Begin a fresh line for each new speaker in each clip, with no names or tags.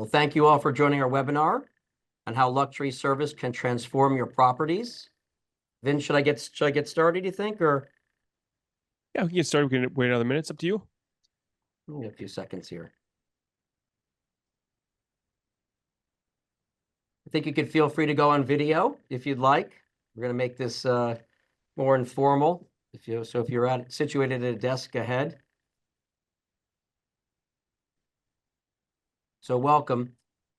Well, thank you all for joining our webinar on how luxury service can transform your properties. Vince, should I get started, do you think, or?
Yeah, we can get started. We can wait another minute. It's up to you.
Give me a few seconds here. I think you could feel free to go on video if you'd like. We're going to make this more informal. If you're situated at a desk ahead. So welcome.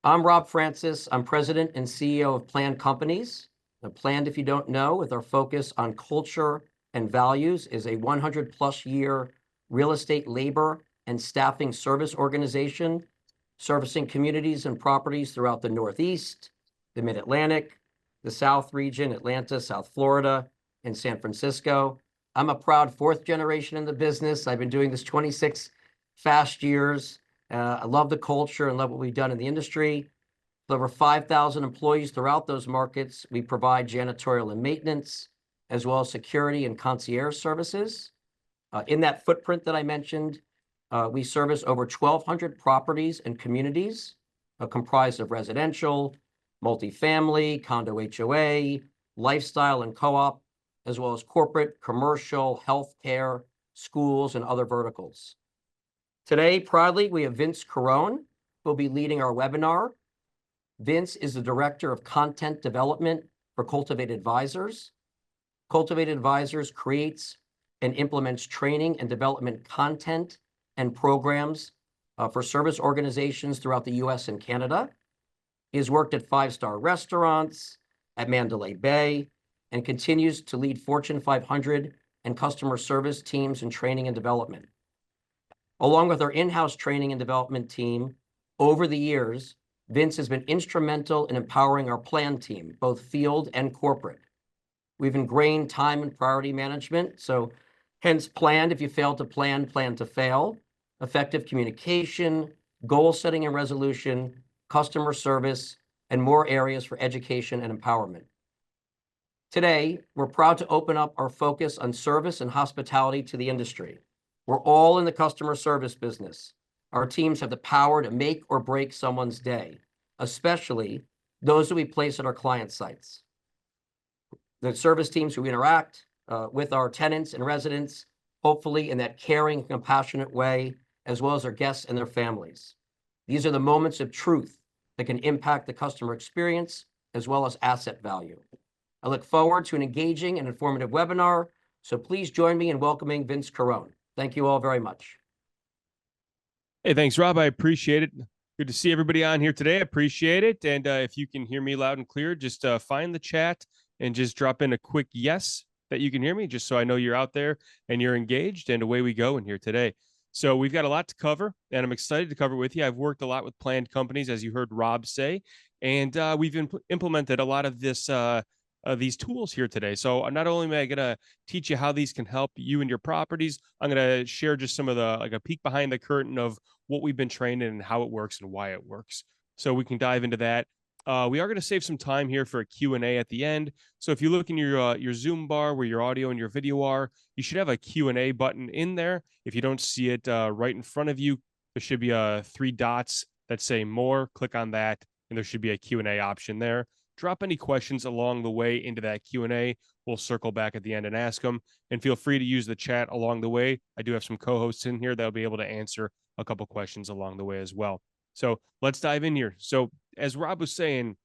I'm Rob Francis. I'm president and CEO of Planned Companies. Planned, if you don't know, with our focus on culture and values, is a 100+ year real estate, labor, and staffing service organization servicing communities and properties throughout the Northeast, the Mid-Atlantic, the South region, Atlanta, South Florida, and San Francisco. I'm a proud fourth generation in the business. I've been doing this 26 fast years. I love the culture and love what we've done in the industry. With over 5,000 employees throughout those markets, we provide janitorial and maintenance, as well as security and concierge services. In that footprint that I mentioned, we service over 1,200 properties and communities comprised of residential, multifamily, condo HOA, lifestyle and co-op, as well as corporate, commercial, healthcare, schools, and other verticals. Today, proudly, we have Vince Carone, who will be leading our webinar. Vince is the Director of Content Development for Cultivate Advisors. Cultivate Advisors creates and implements training and development content and programs for service organizations throughout the US and Canada. He has worked at 5-star restaurants, at Mandalay Bay, and continues to lead Fortune 500 and customer service teams in training and development. Along with our in-house training and development team, over the years, Vince has been instrumental in empowering our plan team, both field and corporate. We've ingrained time and priority management, so hence planned. If you fail to plan, plan to fail. Effective communication, goal setting and resolution, customer service, and more areas for education and empowerment. Today, we're proud to open up our focus on service and hospitality to the industry. We're all in the customer service business. Our teams have the power to make or break someone's day, especially those that we place at our client sites. The service teams who interact with our tenants and residents, hopefully in that caring, compassionate way, as well as their guests and their families. These are the moments of truth that can impact the customer experience as well as asset value. I look forward to an engaging and informative webinar, so please join me in welcoming Vince Carone. Thank you all very much.
Hey, thanks, Rob. I appreciate it. Good to see everybody on here today. I appreciate it. And if you can hear me loud and clear, just find the chat and just drop in a quick yes that you can hear me, just so I know you're out there and you're engaged, and away we go in here today. So we've got a lot to cover, and I'm excited to cover with you. I've worked a lot with Planned Companies, as you heard Rob say, and we've implemented a lot of these tools here today. So not only am I going to teach you how these can help you and your properties, I'm going to share just some of a peek behind the curtain of what we've been trained in and how it works and why it works. So we can dive into that. We are going to save some time here for a Q&A at the end. So if you look in your Zoom bar where your audio and your video are, you should have a Q&A button in there. If you don't see it right in front of you, there should be 3 dots that say more. Click on that, and there should be a Q&A option there. Drop any questions along the way into that Q&A. We'll circle back at the end and ask them. And feel free to use the chat along the way. I do have some co-hosts in here that'll be able to answer a couple questions along the way as well. So let's dive in here. So as Rob was saying,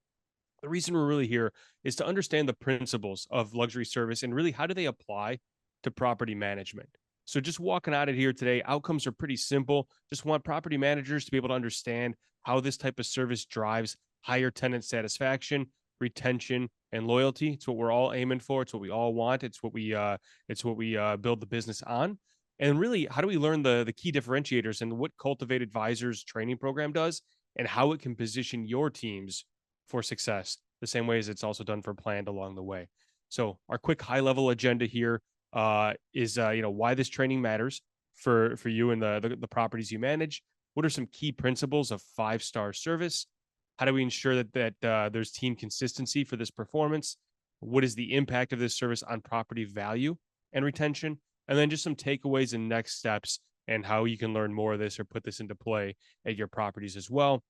the reason we're really here is to understand the principles of luxury service and really how do they apply to property management. So just walking out of here today, outcomes are pretty simple. Just want property managers to be able to understand how this type of service drives higher tenant satisfaction, retention, and loyalty. It's what we're all aiming for. It's what we all want. It's what we build the business on. And really, how do we learn the key differentiators and what Cultivate Advisors training program does and how it can position your teams for success, the same way as it's also done for Planned along the way. So our quick high-level agenda here is why this training matters for you and the properties you manage. What are some key principles of 5-star service? How do we ensure that there's team consistency for this performance? What is the impact of this service on property value and retention? And then just some takeaways and next steps and how you can learn more of this or put this into play at your properties as well.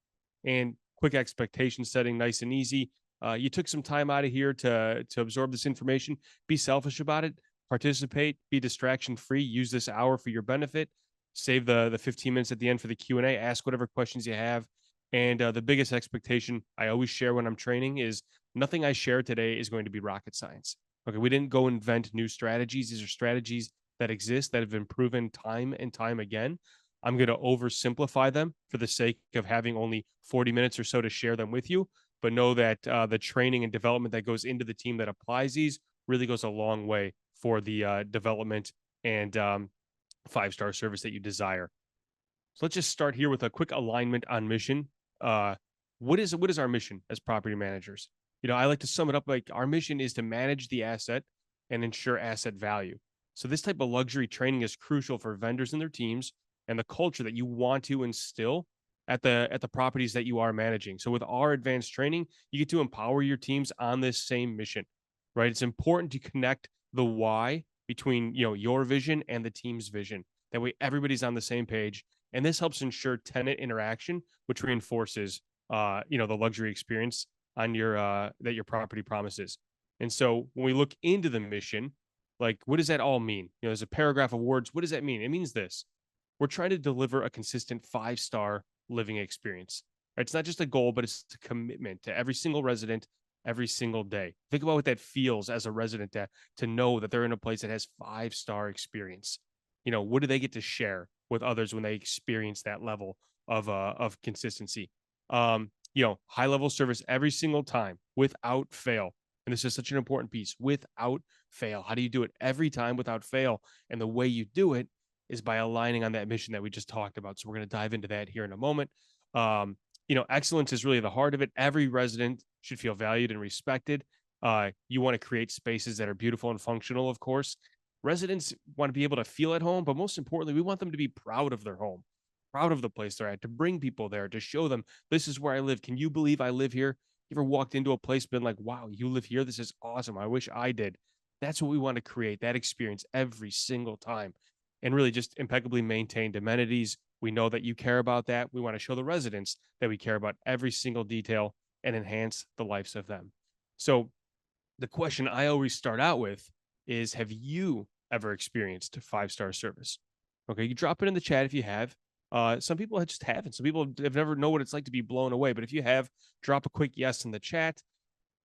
and quick expectation setting, nice and easy. You took some time out of here to absorb this information. Be selfish about it. Participate. Be distraction free. Use this hour for your benefit. Save the 15 minutes at the end for the Q&A. Ask whatever questions you have. And the biggest expectation I always share when I'm training is nothing I share today is going to be rocket science. Okay, we didn't go invent new strategies. These are strategies that exist that have been proven time and time again. I'm going to oversimplify them for the sake of having only 40 minutes or so to share them with you. But know that the training and development that goes into the team that applies these really goes a long way for the development and 5-star service that you desire. So let's just start here with a quick alignment on mission. Uh, what is our mission as property managers? I like to sum it up like our mission is to manage the asset and ensure asset value. So this type of luxury training is crucial for vendors and their teams and the culture that you want to instill at the properties that you are managing. So with our advanced training, you get to empower your teams on this same mission, right? It's important to connect the why between your vision and the team's vision. That way everybody's on the same page, and this helps ensure tenant interaction, which reinforces the luxury experience on your that your property promises. And so when we look into the mission, like what does that all mean? There's a paragraph of words. What does that mean? It means this: we're trying to deliver a consistent 5-star living experience. Right? It's not just a goal, but it's a commitment to every single resident every single day. Think about what that feels as a resident to know that they're in a place that has 5-star experience. What do they get to share with others when they experience that level of consistency? High level service every single time without fail. And this is such an important piece: without fail. How do you do it every time without fail? And the way you do it is by aligning on that mission that we just talked about. So we're going to dive into that here in a moment. Excellence is really the heart of it. Every resident should feel valued and respected. You want to create spaces that are beautiful and functional, of course. Residents want to be able to feel at home, but most importantly, we want them to be proud of their home, proud of the place they're at, to bring people there, to show them this is where I live. Can you believe I live here? You ever walked into a place, been like, wow, you live here? This is awesome. I wish I did. That's what we want to create, that experience every single time, and really just impeccably maintained amenities. We know that you care about that. We want to show the residents that we care about every single detail and enhance the lives of them. So the question I always start out with is, have you ever experienced 5-star service? Okay, you drop it in the chat if you have. Some people just haven't. Some people have never know what it's like to be blown away. But if you have, drop a quick yes in the chat.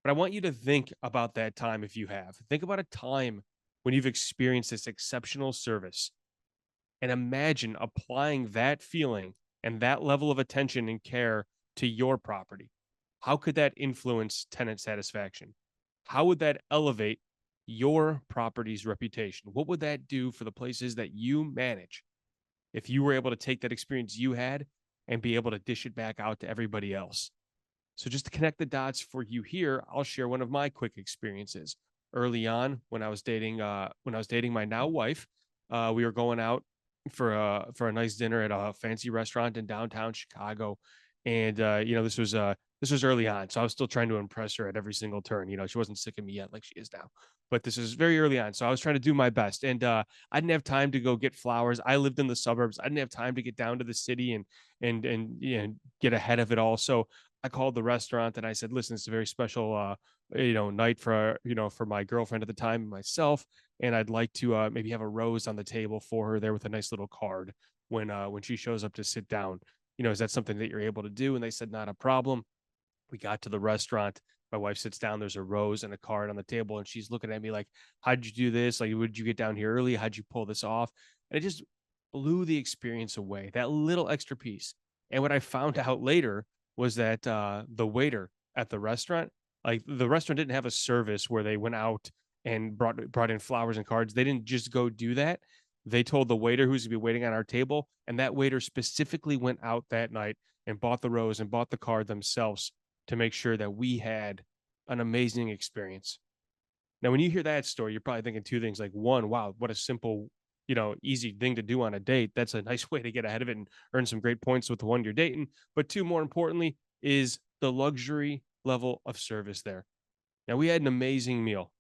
But I want you to think about that time if you have. Think about a time when you've experienced this exceptional service and imagine applying that feeling and that level of attention and care to your property. How could that influence tenant satisfaction? How would that elevate your property's reputation? What would that do for the places that you manage if you were able to take that experience you had and be able to dish it back out to everybody else? So just to connect the dots for you here, I'll share one of my quick experiences. Early on, when I was dating my now wife, we were going out for a nice dinner at a fancy restaurant in downtown Chicago, and this was early on, so I was still trying to impress her at every single turn. She wasn't sick of me yet like she is now, but this is very early on, so I was trying to do my best, and I didn't have time to go get flowers. I lived in the suburbs. I didn't have time to get down to the city and get ahead of it all. So I called the restaurant and I said, listen, it's a very special night for my girlfriend at the time and myself, and I'd like to maybe have a rose on the table for her there with a nice little card when she shows up to sit down. Is that something that you're able to do? And they said, not a problem. We got to the restaurant. My wife sits down. There's a rose and a card on the table, and she's looking at me like, how'd you do this? Like, would you get down here early? How'd you pull this off? And it just blew the experience away, that little extra piece. And what I found out later was that the waiter at the restaurant, like the restaurant didn't have a service where they went out and brought in flowers and cards. They didn't just go do that. They told the waiter who's gonna be waiting on our table, and that waiter specifically went out that night and bought the rose and bought the card themselves to make sure that we had an amazing experience. Now, when you hear that story, you're probably thinking two things. Like, one, wow, what a simple, easy thing to do on a date. That's a nice way to get ahead of it and earn some great points with the one you're dating. But two, more importantly, is the luxury level of service there. Now, we had an amazing meal.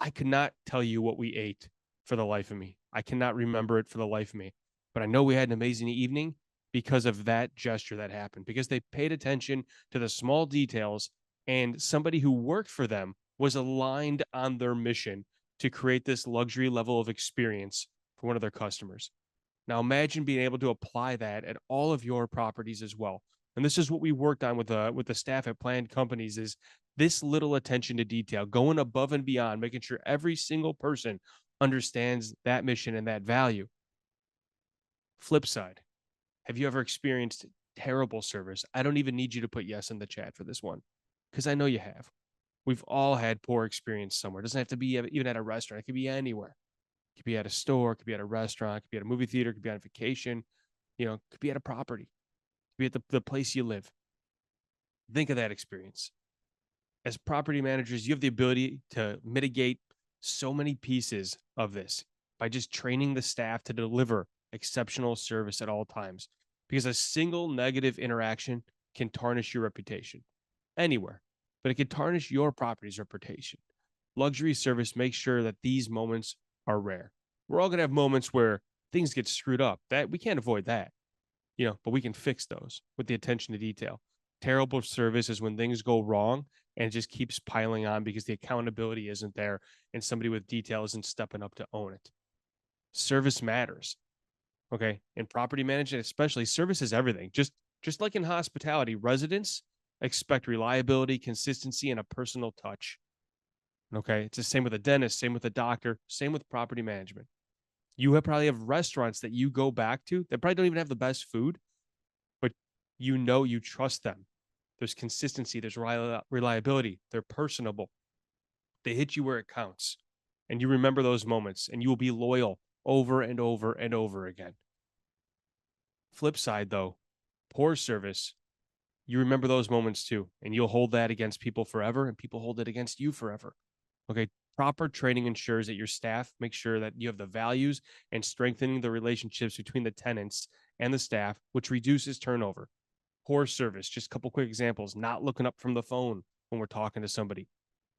I could not tell you what we ate for the life of me. I cannot remember it for the life of me. But I know we had an amazing evening, because of that gesture that happened, because they paid attention to the small details and somebody who worked for them was aligned on their mission to create this luxury level of experience for one of their customers. Now imagine being able to apply that at all of your properties as well. And this is what we worked on with the staff at planned companies is this little attention to detail, going above and beyond, making sure every single person understands that mission and that value. Flip side, have you ever experienced terrible service? I don't even need you to put yes in the chat for this one because I know you have. We've all had poor experience somewhere. It doesn't have to be even at a restaurant. It could be anywhere. It could be at a store, it could be at a restaurant, it could be at a movie theater, it could be on vacation, it could be at a property, it could be at the place you live. Think of that experience. As property managers, you have the ability to mitigate so many pieces of this by just training the staff to deliver exceptional service at all times. Because a single negative interaction can tarnish your reputation anywhere, but it can tarnish your property's reputation. Luxury service makes sure that these moments are rare. We're all going to have moments where things get screwed up. That we can't avoid that, but we can fix those with the attention to detail. Terrible service is when things go wrong and it just keeps piling on because the accountability isn't there and somebody with detail isn't stepping up to own it. Service matters. Okay. In property management, especially, service is everything. Just like in hospitality, residents expect reliability, consistency, and a personal touch. Okay. It's the same with a dentist, same with a doctor, same with property management. You probably have restaurants that you go back to that probably don't even have the best food, but you trust them. There's consistency, there's reliability, they're personable. They hit you where it counts. And you remember those moments and you will be loyal over and over and over again. Flip side, though, poor service, you remember those moments too. And you'll hold that against people forever, and people hold it against you forever. Okay. Proper training ensures that your staff make sure that you have the values and strengthening the relationships between the tenants and the staff, which reduces turnover. Poor service, just a couple quick examples, not looking up from the phone when we're talking to somebody,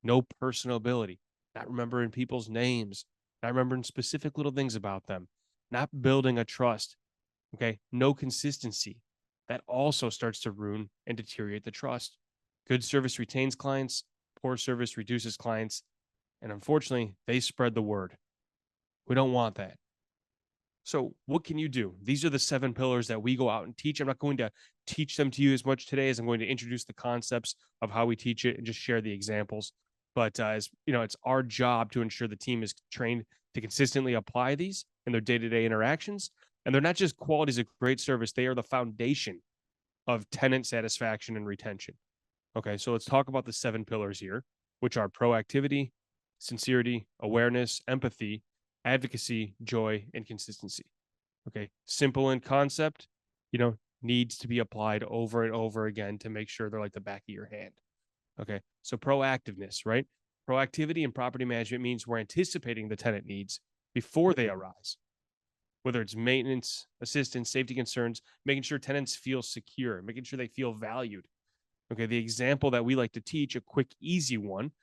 no personal ability, not remembering people's names, not remembering specific little things about them, not building a trust. Okay. No consistency. That also starts to ruin and deteriorate the trust. Good service retains clients, poor service reduces clients. And unfortunately, they spread the word. We don't want that. So what can you do? These are the 7 pillars that we go out and teach. I'm not going to teach them to you as much today as I'm going to introduce the concepts of how we teach it and just share the examples. But as you know, it's our job to ensure the team is trained to consistently apply these in their day-to-day interactions. And they're not just qualities of great service. They are the foundation of tenant satisfaction and retention. Okay, so let's talk about the 7 pillars here, which are proactivity, sincerity, awareness, empathy, advocacy, joy, and consistency. Okay. Simple in concept, needs to be applied over and over again to make sure they're like the back of your hand. Okay. So proactiveness, right? Proactivity in property management means we're anticipating the tenant needs before they arise, whether it's maintenance, assistance, safety concerns, making sure tenants feel secure, making sure they feel valued. Okay. The example that we like to teach, a quick, easy one,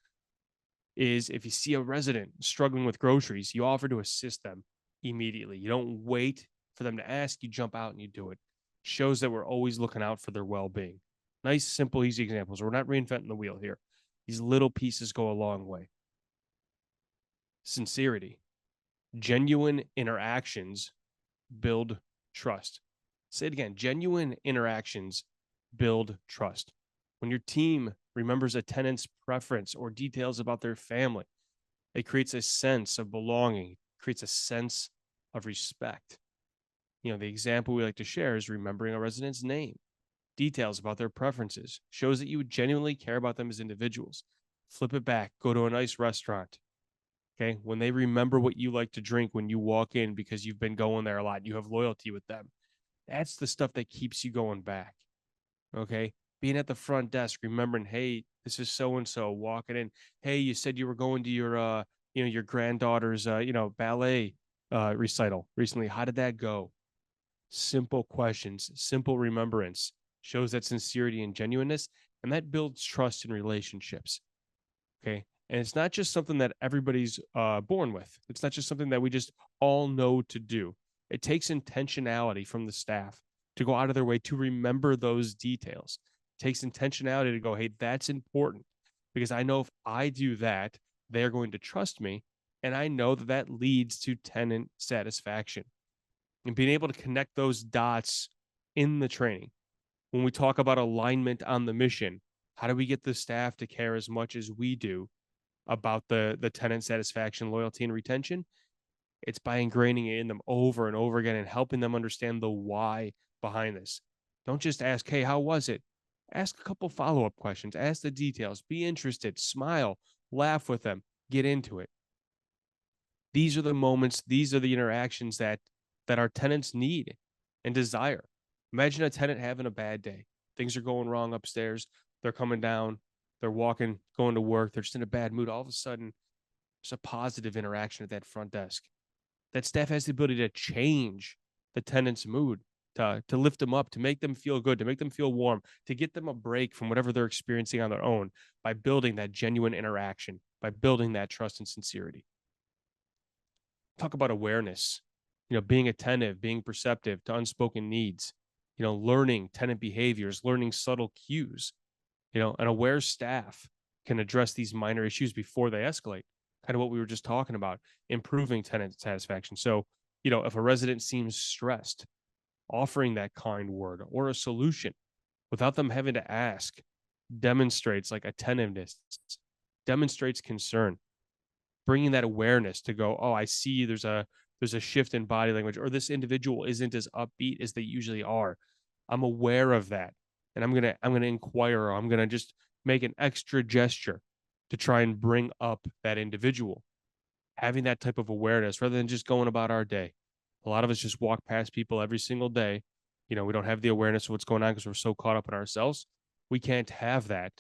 is if you see a resident struggling with groceries, you offer to assist them immediately. You don't wait for them to ask, you jump out and you do it. Shows that we're always looking out for their well-being. Nice, simple, easy examples. We're not reinventing the wheel here. These little pieces go a long way. Sincerity. Genuine interactions build trust. Say it again. Genuine interactions build trust. When your team remembers a tenant's preference or details about their family, it creates a sense of belonging, creates a sense of respect. The example we like to share is remembering a resident's name, details about their preferences, shows that you would genuinely care about them as individuals. Flip it back, go to a nice restaurant. Okay. When they remember what you like to drink when you walk in because you've been going there a lot, you have loyalty with them. That's the stuff that keeps you going back. Okay. Being at the front desk, remembering, hey, this is so-and-so walking in. Hey, you said you were going to your granddaughter's, ballet recital recently. How did that go? Simple questions, simple remembrance shows that sincerity and genuineness, and that builds trust in relationships. Okay. And it's not just something that everybody's born with. It's not just something that we just all know to do. It takes intentionality from the staff to go out of their way to remember those details. It takes intentionality to go, hey, that's important because I know if I do that, they're going to trust me. And I know that that leads to tenant satisfaction and being able to connect those dots in the training. When we talk about alignment on the mission, how do we get the staff to care as much as we do about the tenant satisfaction, loyalty, and retention? It's by ingraining it in them over and over again and helping them understand the why behind this. Don't just ask, hey, how was it? Ask a couple follow-up questions, ask the details, be interested, smile, laugh with them, get into it. These are the moments, these are the interactions that our tenants need and desire. Imagine a tenant having a bad day. Things are going wrong upstairs. They're coming down, they're walking, going to work, they're just in a bad mood. All of a sudden, there's a positive interaction at that front desk. That staff has the ability to change the tenant's mood, to lift them up, to make them feel good, to make them feel warm, to get them a break from whatever they're experiencing on their own by building that genuine interaction, by building that trust and sincerity. Talk about awareness, being attentive, being perceptive to unspoken needs, learning tenant behaviors, learning subtle cues. An aware staff can address these minor issues before they escalate. Kind of what we were just talking about, improving tenant satisfaction. So, if a resident seems stressed, offering that kind word or a solution without them having to ask demonstrates like attentiveness, demonstrates concern, bringing that awareness to go, oh, I see there's a shift in body language, or this individual isn't as upbeat as they usually are. I'm aware of that. And I'm gonna inquire, or I'm gonna just make an extra gesture to try and bring up that individual. Having that type of awareness rather than just going about our day. A lot of us just walk past people every single day. We don't have the awareness of what's going on because we're so caught up in ourselves. We can't have that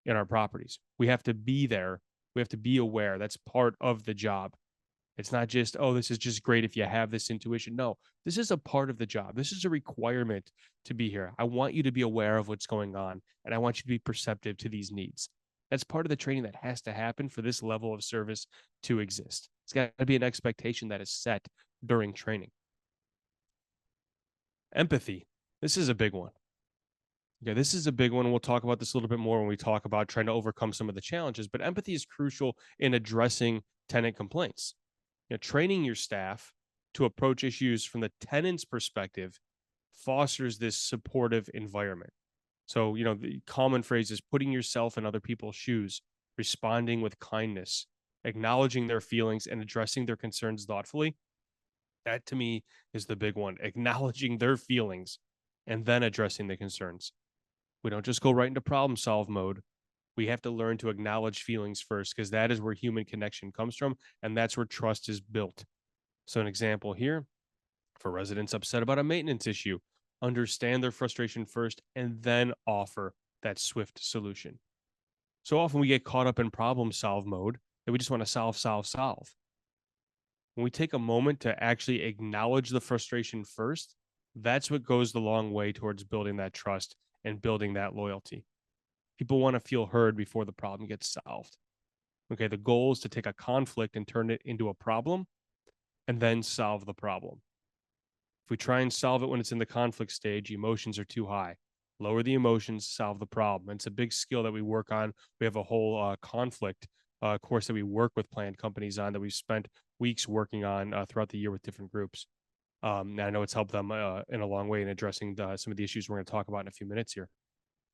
in our properties. We have to be there. We have to be aware. That's part of the job. It's not just, oh, this is just great if you have this intuition. No, this is a part of the job. This is a requirement to be here. I want you to be aware of what's going on, and I want you to be perceptive to these needs. That's part of the training that has to happen for this level of service to exist. It's got to be an expectation that is set during training. Empathy. This is a big one. Yeah, this is a big one. We'll talk about this a little bit more when we talk about trying to overcome some of the challenges, but empathy is crucial in addressing tenant complaints. Training your staff to approach issues from the tenant's perspective fosters this supportive environment. So, the common phrase is putting yourself in other people's shoes, responding with kindness, acknowledging their feelings and addressing their concerns thoughtfully. That to me is the big one, acknowledging their feelings and then addressing the concerns. We don't just go right into problem solve mode. We have to learn to acknowledge feelings first because that is where human connection comes from. And that's where trust is built. So, an example here for residents upset about a maintenance issue, understand their frustration first and then offer that swift solution. So often we get caught up in problem solve mode that we just want to solve. When we take a moment to actually acknowledge the frustration first, that's what goes the long way towards building that trust and building that loyalty. People want to feel heard before the problem gets solved. Okay, the goal is to take a conflict and turn it into a problem and then solve the problem. If we try and solve it when it's in the conflict stage, emotions are too high. Lower the emotions, solve the problem. And it's a big skill that we work on. We have a whole conflict course that we work with planned companies on that we've spent weeks working on throughout the year with different groups. And I know it's helped them in a long way in addressing some of the issues we're going to talk about in a few minutes here.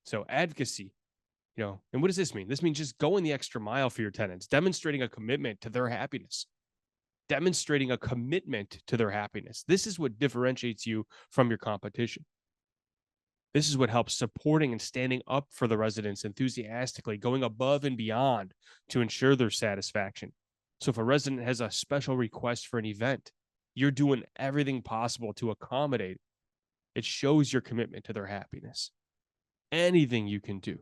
So advocacy, and what does this mean? This means just going the extra mile for your tenants, demonstrating a commitment to their happiness, demonstrating a commitment to their happiness. This is what differentiates you from your competition. This is what helps supporting and standing up for the residents enthusiastically, going above and beyond to ensure their satisfaction. So if a resident has a special request for an event, you're doing everything possible to accommodate. It shows your commitment to their happiness. Anything you can do.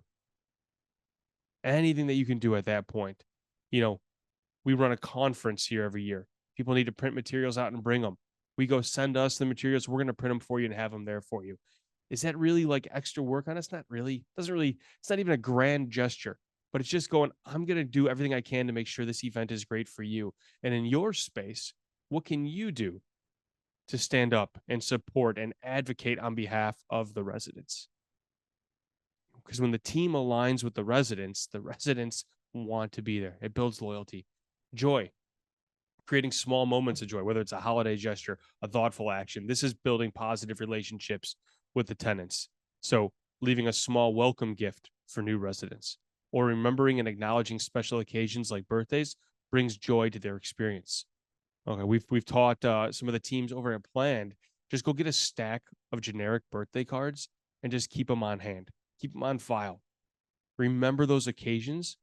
Anything that you can do at that point. We run a conference here every year. People need to print materials out and bring them. We go send us the materials. We're going to print them for you and have them there for you. Is that really like extra work on us? Not really. It's not even a grand gesture, but it's just going, I'm going to do everything I can to make sure this event is great for you. And in your space, what can you do to stand up and support and advocate on behalf of the residents. Because when the team aligns with the residents want to be there. It builds loyalty, joy, creating small moments of joy, whether it's a holiday gesture, a thoughtful action. This is building positive relationships with the tenants. So, leaving a small welcome gift for new residents or remembering and acknowledging special occasions like birthdays brings joy to their experience. Okay, we've taught some of the teams over at Planned, just go get a stack of generic birthday cards and just keep them on hand, keep them on file. Remember those occasions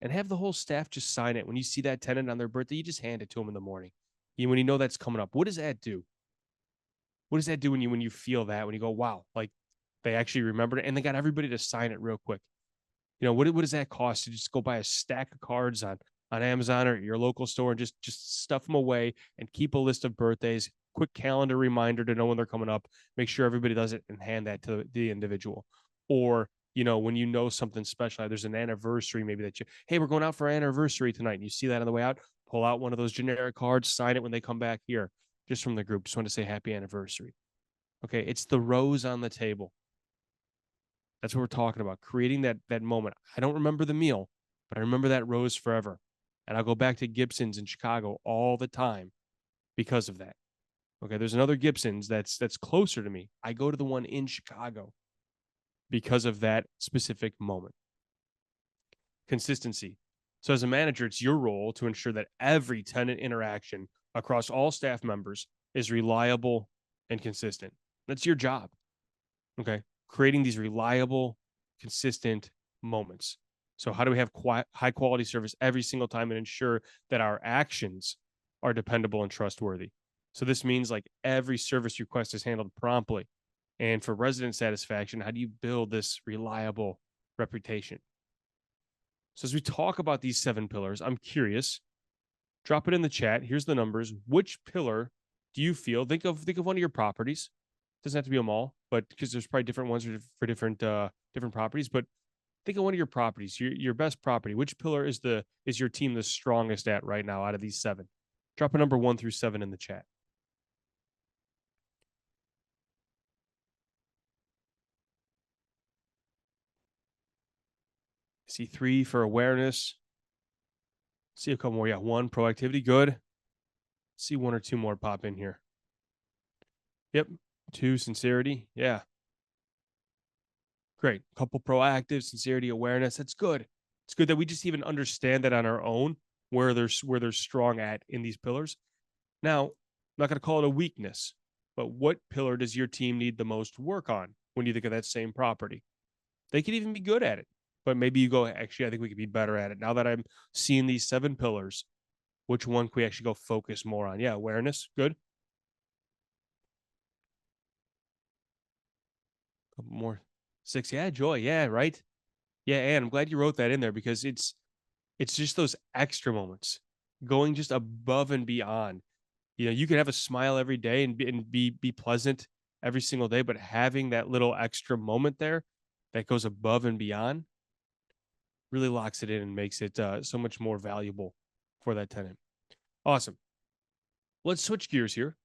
and have the whole staff just sign it. When you see that tenant on their birthday, you just hand it to them in the morning. When you know that's coming up, what does that do? What does that do when you feel that, when you go, wow, like they actually remembered it and they got everybody to sign it real quick? What does that cost to just go buy a stack of cards on Amazon or your local store and just stuff them away and keep a list of birthdays, quick calendar reminder to know when they're coming up, make sure everybody does it and hand that to the individual. Or, when you know something special, there's an anniversary, maybe hey, we're going out for our anniversary tonight. And you see that on the way out, pull out one of those generic cards, sign it when they come back here, just from the group. Just want to say happy anniversary. Okay. It's the rose on the table. That's what we're talking about, creating that moment. I don't remember the meal, but I remember that rose forever. And I'll go back to Gibson's in Chicago all the time because of that. Okay, there's another Gibson's that's closer to me. I go to the one in Chicago because of that specific moment. Consistency. So as a manager, it's your role to ensure that every tenant interaction across all staff members is reliable and consistent. That's your job. Okay, creating these reliable, consistent moments. So how do we have high quality service every single time and ensure that our actions are dependable and trustworthy? So this means like every service request is handled promptly. And for resident satisfaction, how do you build this reliable reputation? So as we talk about these 7 pillars, I'm curious, drop it in the chat. Here's the numbers. Which pillar do you feel? Think of one of your properties. Doesn't have to be a mall, but because there's probably different ones for different properties. But think of one of your properties, your best property. Which pillar is your team the strongest at right now out of these 7? Drop a number 1 through 7 in the chat. See 3 for awareness. See a couple more. Yeah, 1 proactivity. Good. See 1 or 2 more pop in here. Yep. 2 sincerity. Yeah. Great. Couple proactive, sincerity, awareness. That's good. It's good that we just even understand that on our own where they're strong at in these pillars. Now, I'm not going to call it a weakness, but what pillar does your team need the most work on when you think of that same property? They could even be good at it, but maybe you go, actually, I think we could be better at it. Now that I'm seeing these 7 pillars, which one can we actually go focus more on? Yeah, awareness. Good. Couple more. 6. Yeah, joy. Yeah, right. Yeah, and I'm glad you wrote that in there because it's just those extra moments, going just above and beyond. You can have a smile every day and be pleasant every single day, but having that little extra moment there that goes above and beyond really locks it in and makes it so much more valuable for that tenant. Awesome. Let's switch gears here.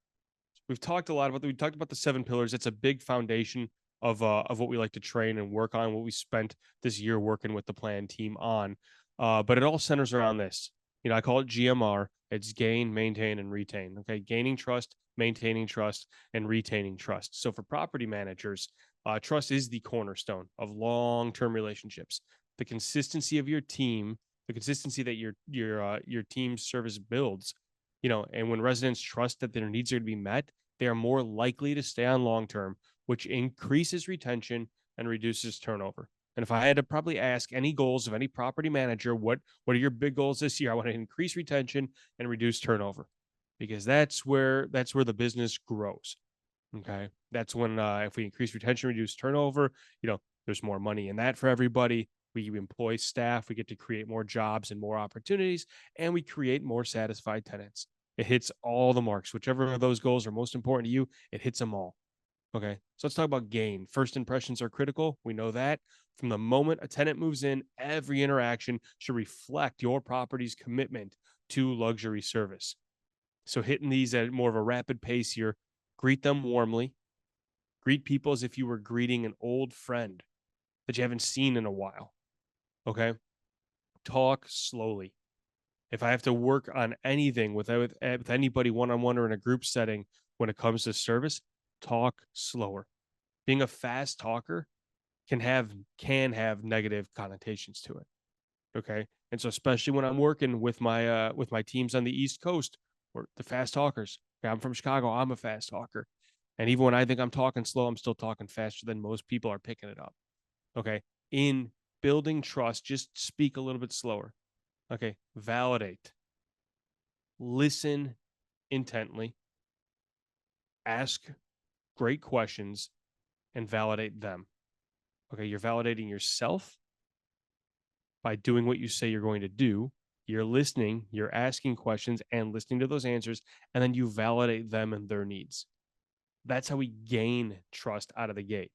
We talked about the 7 pillars. It's a big foundation of what we like to train and work on, what we spent this year working with the plan team on. But it all centers around this. I call it GMR. It's gain, maintain, and retain. Okay, gaining trust, maintaining trust, and retaining trust. So for property managers, trust is the cornerstone of long-term relationships. The consistency of your team, the consistency that your team's service builds, and when residents trust that their needs are to be met, they are more likely to stay on long term, which increases retention and reduces turnover. And if I had to probably ask any goals of any property manager, what are your big goals this year? I want to increase retention and reduce turnover, because that's where the business grows. Okay, that's when if we increase retention, reduce turnover, there's more money in that for everybody. We employ staff, we get to create more jobs and more opportunities, and we create more satisfied tenants. It hits all the marks. Whichever of those goals are most important to you, it hits them all. Okay, so let's talk about gain. First impressions are critical. We know that. From the moment a tenant moves in, every interaction should reflect your property's commitment to luxury service. So hitting these at more of a rapid pace here. Greet them warmly. Greet people as if you were greeting an old friend that you haven't seen in a while. Okay. Talk slowly. If I have to work on anything with anybody one-on-one or in a group setting when it comes to service, talk slower. Being a fast talker can have negative connotations to it. Okay. And so especially when I'm working with my teams on the East Coast or the fast talkers. Okay, I'm from Chicago, I'm a fast talker. And even when I think I'm talking slow, I'm still talking faster than most people are picking it up. Okay. In building trust, just speak a little bit slower. Okay. Validate. Listen intently. Ask great questions and validate them. Okay. You're validating yourself by doing what you say you're going to do. You're listening, you're asking questions and listening to those answers, and then you validate them and their needs. That's how we gain trust out of the gate.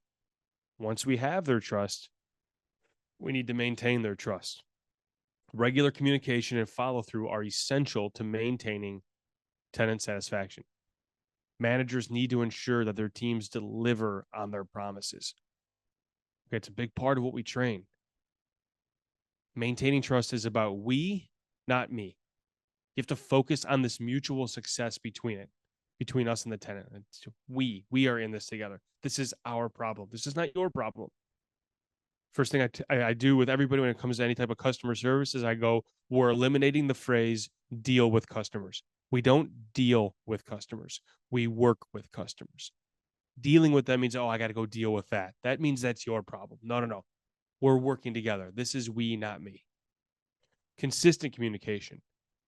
Once we have their trust, we need to maintain their trust. Regular communication and follow through are essential to maintaining tenant satisfaction. Managers need to ensure that their teams deliver on their promises. Okay, it's a big part of what we train. Maintaining trust is about we, not me. You have to focus on this mutual success between us and the tenant. It's we are in this together. This is our problem. This is not your problem. First thing I do with everybody when it comes to any type of customer service is I go, we're eliminating the phrase deal with customers. We don't deal with customers. We work with customers. Dealing with them means, oh, I got to go deal with that. That means that's your problem. No. We're working together. This is we, not me. Consistent communication.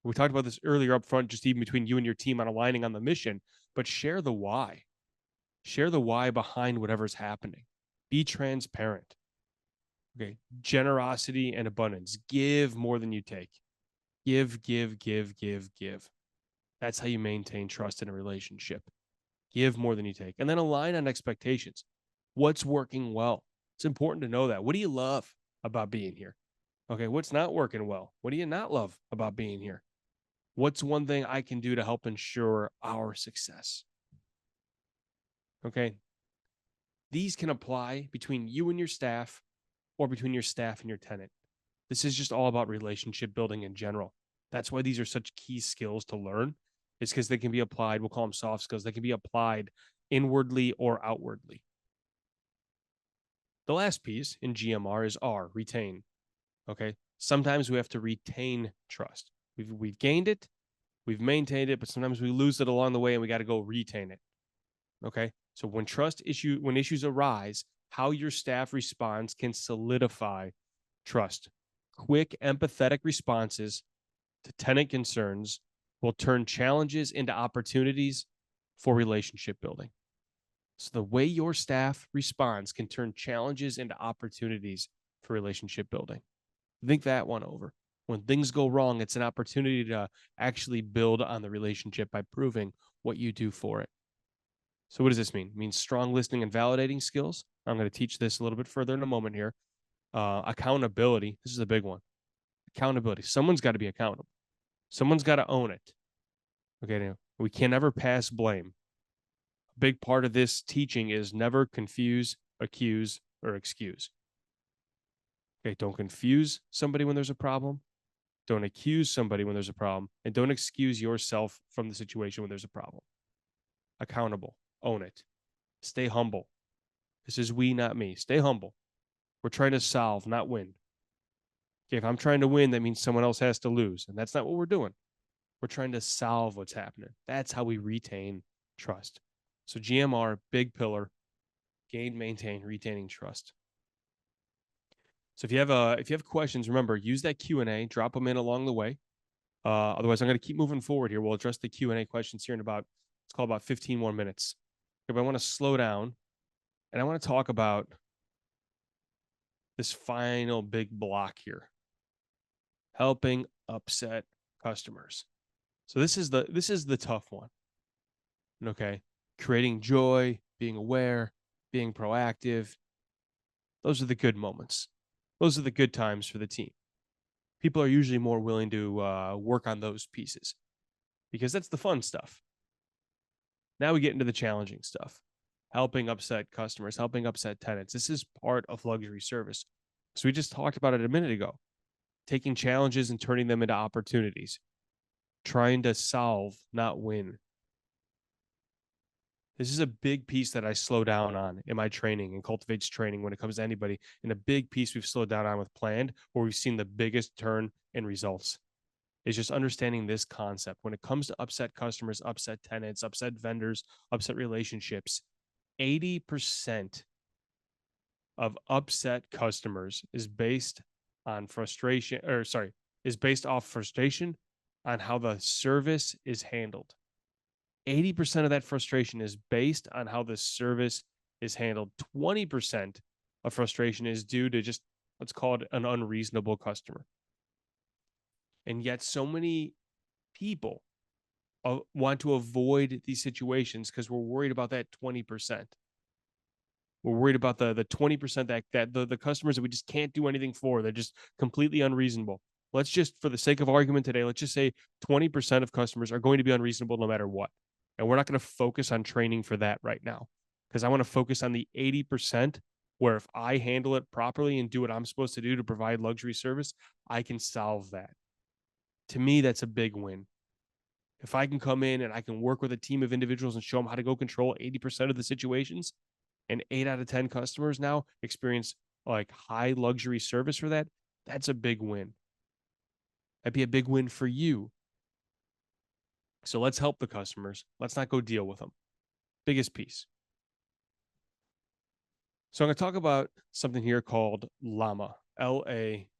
We talked about this earlier up front, just even between you and your team on aligning on the mission, but share the why. Share the why behind whatever's happening. Be transparent. Okay. Generosity and abundance. Give more than you take. Give. That's how you maintain trust in a relationship. Give more than you take. And then align on expectations. What's working well? It's important to know that. What do you love about being here? Okay. What's not working well? What do you not love about being here? What's one thing I can do to help ensure our success? Okay. These can apply between you and your staff or between your staff and your tenant. This is just all about relationship building in general. That's why these are such key skills to learn. It's because they can be applied. We'll call them soft skills. They can be applied inwardly or outwardly. The last piece in GMR is R, retain. Okay. Sometimes we have to retain trust. We've gained it, we've maintained it, but sometimes we lose it along the way and we got to go retain it. Okay. So when issues arise, how your staff responds can solidify trust. Quick, empathetic responses to tenant concerns will turn challenges into opportunities for relationship building. So the way your staff responds can turn challenges into opportunities for relationship building. Think that one over. When things go wrong, it's an opportunity to actually build on the relationship by proving what you do for it. So what does this mean? It means strong listening and validating skills. I'm going to teach this a little bit further in a moment here. Accountability. This is a big one. Accountability. Someone's got to be accountable. Someone's got to own it. Okay. Now, we can never pass blame. A big part of this teaching is never confuse, accuse, or excuse. Okay. Don't confuse somebody when there's a problem. Don't accuse somebody when there's a problem. And don't excuse yourself from the situation when there's a problem. Accountable. Own it. Stay humble. This is we, not me. Stay humble. We're trying to solve, not win. Okay, if I'm trying to win, that means someone else has to lose. And that's not what we're doing. We're trying to solve what's happening. That's how we retain trust. So GMR, big pillar, gain, maintain, retaining trust. So if you have questions, remember, use that Q&A, drop them in along the way. Otherwise, I'm going to keep moving forward here. We'll address the Q&A questions here in about 15 more minutes. But I want to slow down and I want to talk about this final big block here. Helping upset customers. So this is the tough one. Okay. Creating joy, being aware, being proactive. Those are the good moments. Those are the good times for the team. People are usually more willing to work on those pieces because that's the fun stuff. Now we get into the challenging stuff, helping upset customers, helping upset tenants. This is part of luxury service. So we just talked about it a minute ago, taking challenges and turning them into opportunities, trying to solve, not win. This is a big piece that I slow down on in my training and Cultivate's training when it comes to anybody. And a big piece we've slowed down on with Planned, where we've seen the biggest turn in results, is just understanding this concept. When it comes to upset customers, upset tenants, upset vendors, upset relationships, 80% of upset customers is based on frustration, or sorry, is based off frustration on how the service is handled. 80% of that frustration is based on how the service is handled. 20% of frustration is due to just, let's call it, an unreasonable customer. And yet so many people want to avoid these situations because we're worried about that 20%. We're worried about the 20% that the customers that we just can't do anything for. They're just completely unreasonable. Let's just, for the sake of argument today, let's just say 20% of customers are going to be unreasonable no matter what. And we're not going to focus on training for that right now, because I want to focus on the 80% where if I handle it properly and do what I'm supposed to do to provide luxury service, I can solve that. To me, that's a big win. If I can come in and I can work with a team of individuals and show them how to go control 80% of the situations, and 8 out of 10 customers now experience like high luxury service for that, that's a big win. That'd be a big win for you. So let's help the customers. Let's not go deal with them. Biggest piece. So I'm going to talk about something here called Llama, Lama.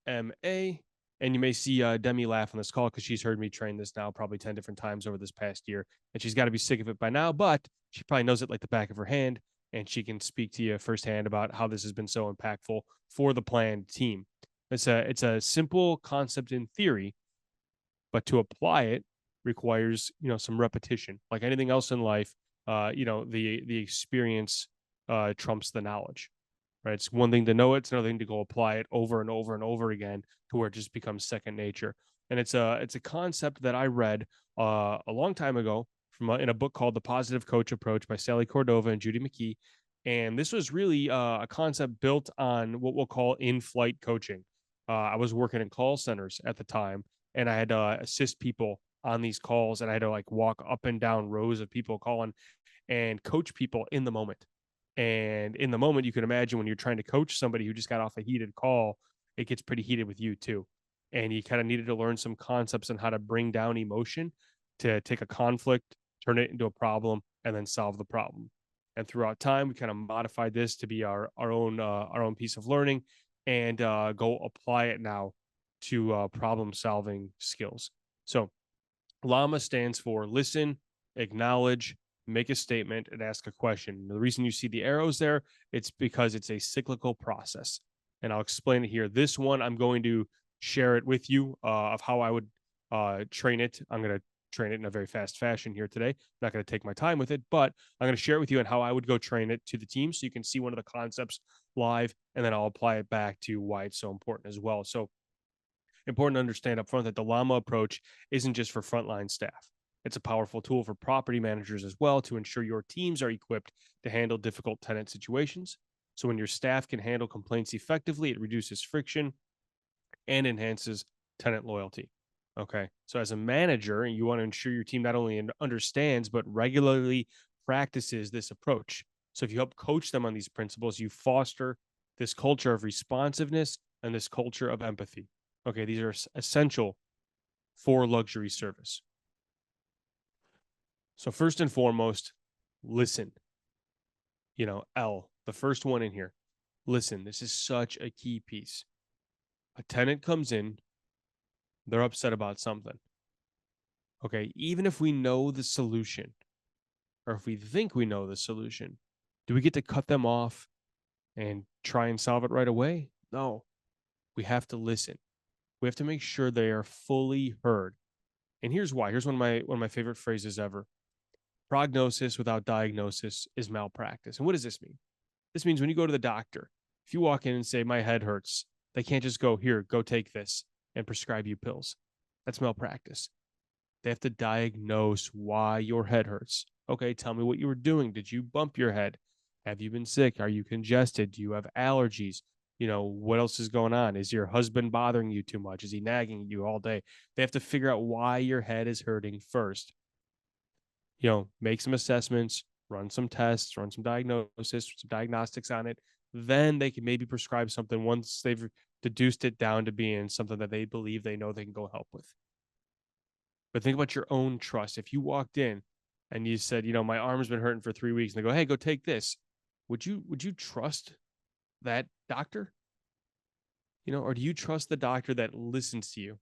And you may see Demi laugh on this call because she's heard me train this now probably 10 different times over this past year. And she's got to be sick of it by now, but she probably knows it like the back of her hand. And she can speak to you firsthand about how this has been so impactful for the Planned team. It's a simple concept in theory, but to apply it requires, some repetition. Like anything else in life, the experience trumps the knowledge, right? It's one thing to know it, it's another thing to go apply it over and over and over again to where it just becomes second nature. And it's a concept that I read a long time ago from in a book called The Positive Coach Approach by Sally Cordova and Judy McKee. And this was really a concept built on what we'll call in-flight coaching. I was working in call centers at the time, and I had to assist people on these calls, and I had to like walk up and down rows of people calling and coach people in the moment. And in the moment, you can imagine when you're trying to coach somebody who just got off a heated call, it gets pretty heated with you too. And you kind of needed to learn some concepts on how to bring down emotion to take a conflict, turn it into a problem, and then solve the problem. And throughout time, we kind of modified this to be our own piece of learning, and go apply it now to problem solving skills. So Llama stands for listen, acknowledge, make a statement, and ask a question. The reason you see the arrows there, it's because it's a cyclical process. And I'll explain it here. This one, I'm going to share it with you of how I would train it. I'm going to train it in a very fast fashion here today. I'm not going to take my time with it, but I'm going to share it with you on how I would go train it to the team so you can see one of the concepts live, and then I'll apply it back to why it's so important as well. So important to understand up front that the Llama approach isn't just for frontline staff. It's a powerful tool for property managers as well to ensure your teams are equipped to handle difficult tenant situations. So when your staff can handle complaints effectively, it reduces friction and enhances tenant loyalty. Okay. So as a manager, you want to ensure your team not only understands, but regularly practices this approach. So if you help coach them on these principles, you foster this culture of responsiveness and this culture of empathy. Okay. These are essential for luxury service. So first and foremost, listen. L, the first one in here. Listen, this is such a key piece. A tenant comes in, they're upset about something. Okay, even if we know the solution, or if we think we know the solution, do we get to cut them off and try and solve it right away? No. We have to listen. We have to make sure they are fully heard. And here's why. Here's one of my favorite phrases ever. Prognosis without diagnosis is malpractice. And what does this mean? This means when you go to the doctor, if you walk in and say, my head hurts, they can't just go, here, go take this and prescribe you pills. That's malpractice. They have to diagnose why your head hurts. Okay, tell me what you were doing. Did you bump your head? Have you been sick? Are you congested? Do you have allergies? What else is going on? Is your husband bothering you too much? Is he nagging you all day? They have to figure out why your head is hurting first. Make some assessments, run some tests, run some diagnosis, some diagnostics on it. Then they can maybe prescribe something once they've deduced it down to being something that they believe they know they can go help with. But think about your own trust. If you walked in and you said, my arm's been hurting for 3 weeks, and they go, hey, go take this. Would you trust that doctor? Or do you trust the doctor that listens to you?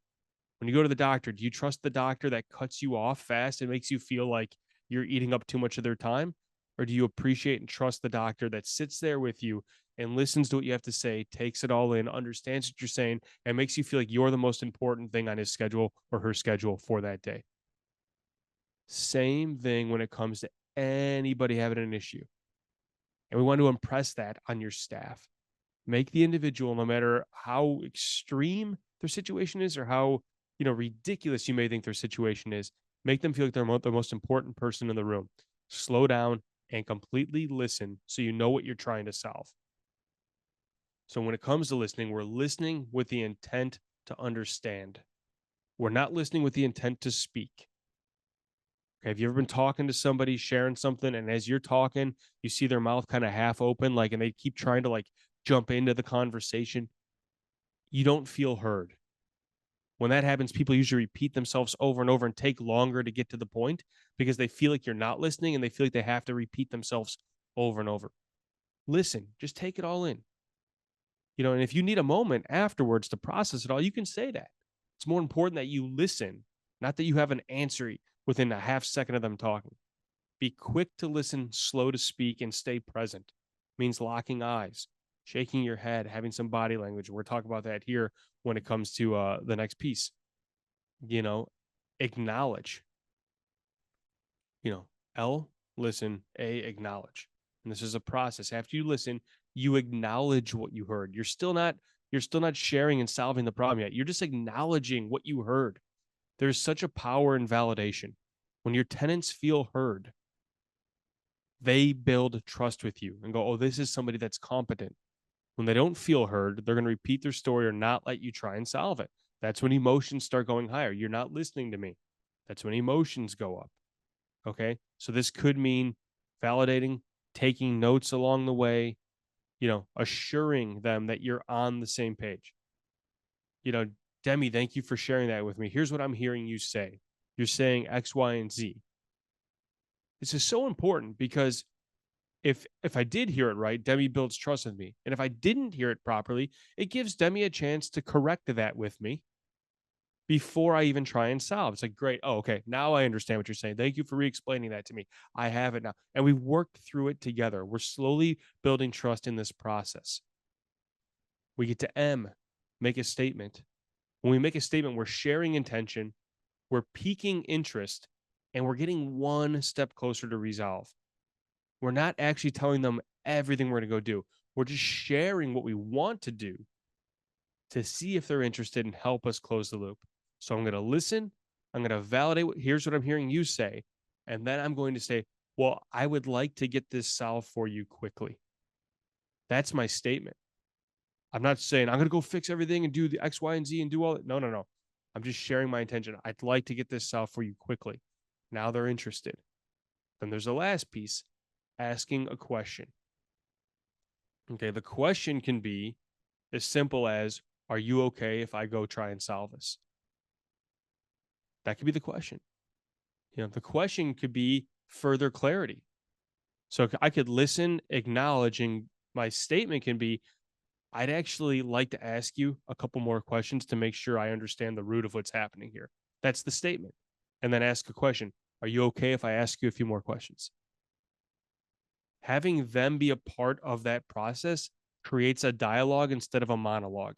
When you go to the doctor, do you trust the doctor that cuts you off fast and makes you feel like you're eating up too much of their time? Or do you appreciate and trust the doctor that sits there with you and listens to what you have to say, takes it all in, understands what you're saying, and makes you feel like you're the most important thing on his schedule or her schedule for that day? Same thing when it comes to anybody having an issue. And we want to impress that on your staff. Make the individual, no matter how extreme their situation is or how ridiculous you may think their situation is, make them feel like they're the most important person in the room. Slow down and completely listen so you know what you're trying to solve. So when it comes to listening, we're listening with the intent to understand. We're not listening with the intent to speak. Okay, have you ever been talking to somebody, sharing something, and as you're talking, you see their mouth kind of half open, like, and they keep trying to jump into the conversation? You don't feel heard. When that happens, people usually repeat themselves over and over and take longer to get to the point because they feel like you're not listening and they feel like they have to repeat themselves over and over. Listen, just take it all in. And if you need a moment afterwards to process it all, you can say that. It's more important that you listen, not that you have an answer within a half second of them talking. Be quick to listen, slow to speak, and stay present. Means locking eyes, shaking your head, having some body language. We're talking about that here when it comes to the next piece. Acknowledge. L, listen, A, acknowledge. And this is a process. After you listen, you acknowledge what you heard. You're still not sharing and solving the problem yet. You're just acknowledging what you heard. There's such a power in validation. When your tenants feel heard, they build trust with you and go, oh, this is somebody that's competent. When they don't feel heard, they're going to repeat their story or not let you try and solve it. That's when emotions start going higher. You're not listening to me. That's when emotions go up. Okay. So this could mean validating, taking notes along the way, assuring them that you're on the same page. Demi, thank you for sharing that with me. Here's what I'm hearing you say. You're saying X, Y, and Z. This is so important because if I did hear it right, Demi builds trust with me. And if I didn't hear it properly, it gives Demi a chance to correct that with me before I even try and solve. It's like, great. Oh, okay. Now I understand what you're saying. Thank you for re-explaining that to me. I have it now. And we worked through it together. We're slowly building trust in this process. We get to M, make a statement. When we make a statement, we're sharing intention, we're piquing interest, and we're getting one step closer to resolve. We're not actually telling them everything we're going to go do. We're just sharing what we want to do to see if they're interested and help us close the loop. So I'm going to listen. I'm going to validate here's what I'm hearing you say. And then I'm going to say, well, I would like to get this solved for you quickly. That's my statement. I'm not saying I'm going to go fix everything and do the X, Y, and Z and do all that. No, no, no. I'm just sharing my intention. I'd like to get this solved for you quickly. Now they're interested. Then there's the last piece, asking a question. Okay, the question can be as simple as, are you okay if I go try and solve this? That could be the question. The question could be further clarity. So I could listen, acknowledging my statement can be, I'd actually like to ask you a couple more questions to make sure I understand the root of what's happening here. That's the statement. And then ask a question. Are you okay if I ask you a few more questions? Having them be a part of that process creates a dialogue instead of a monologue.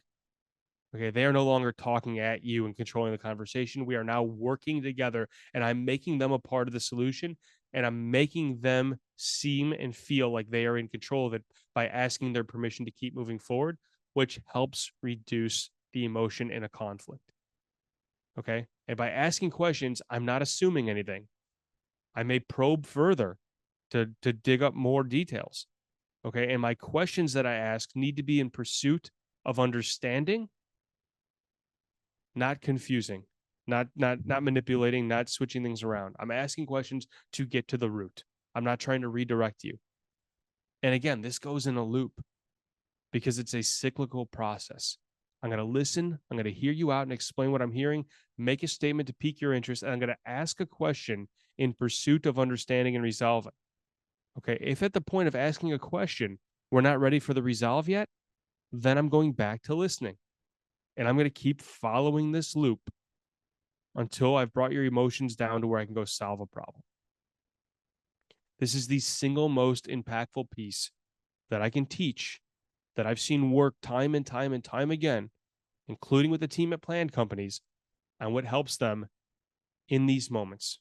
Okay, they are no longer talking at you and controlling the conversation. We are now working together, and I'm making them a part of the solution, and I'm making them seem and feel like they are in control of it by asking their permission to keep moving forward, which helps reduce the emotion in a conflict. Okay, and by asking questions, I'm not assuming anything. I may probe further to dig up more details. Okay. And my questions that I ask need to be in pursuit of understanding, not confusing, not manipulating, not switching things around. I'm asking questions to get to the root. I'm not trying to redirect you. And again, this goes in a loop because it's a cyclical process. I'm going to listen, I'm going to hear you out and explain what I'm hearing, make a statement to pique your interest, and I'm going to ask a question in pursuit of understanding and resolving. Okay. If at the point of asking a question, we're not ready for the resolve yet, then I'm going back to listening. And I'm going to keep following this loop until I've brought your emotions down to where I can go solve a problem. This is the single most impactful piece that I can teach that I've seen work time and time and time again, including with the team at planned companies, and what helps them in these moments.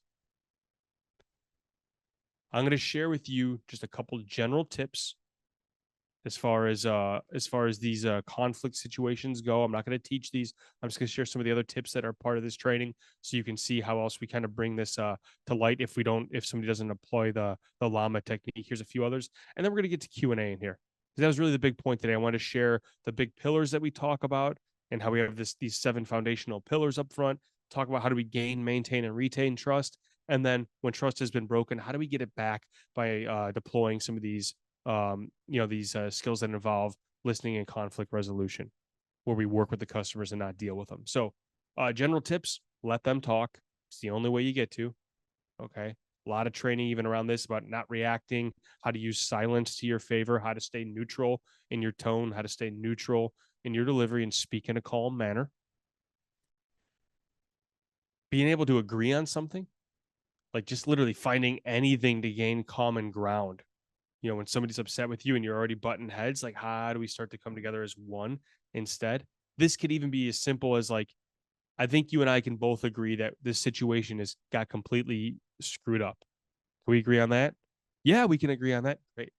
I'm going to share with you just a couple of general tips as far as these conflict situations go. I'm not going to teach these. I'm just going to share some of the other tips that are part of this training, so you can see how else we kind of bring this to light if somebody doesn't employ the llama technique. Here's a few others, and then we're going to get to Q&A in here. That was really the big point today. I want to share the big pillars that we talk about and how we have these 7 foundational pillars up front. Talk about how do we gain, maintain, and retain trust, and then when trust has been broken, how do we get it back by deploying some of these these skills that involve listening and conflict resolution, where we work with the customers and not deal with them. So, general tips: let them talk. It's the only way you get to. Okay. A lot of training even around this about not reacting, how to use silence to your favor, how to stay neutral in your tone, how to stay neutral in your delivery and speak in a calm manner. Being able to agree on something, like just literally finding anything to gain common ground. When somebody's upset with you and you're already butting heads, like how do we start to come together as one instead? This could even be as simple as like, I think you and I can both agree that this situation has got completely screwed up. Can we agree on that? Yeah, we can agree on that. Great.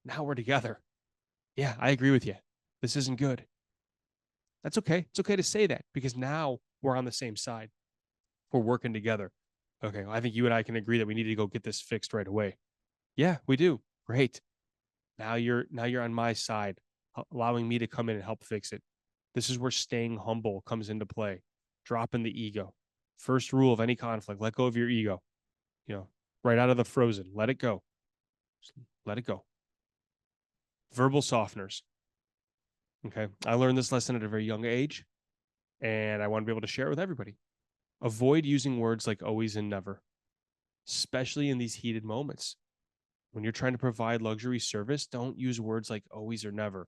Now we're together. Yeah, I agree with you. This isn't good. That's okay. It's okay to say that because now we're on the same side. We're working together. Okay. Well, I think you and I can agree that we need to go get this fixed right away. Yeah, we do. Great. Now you're on my side, allowing me to come in and help fix it. This is where staying humble comes into play. Dropping the ego. First rule of any conflict: let go of your ego. Right out of the Frozen, let it go. Just let it go. Verbal softeners. Okay, I learned this lesson at a very young age, and I want to be able to share it with everybody. Avoid using words like always and never, especially in these heated moments. When you're trying to provide luxury service, don't use words like always or never,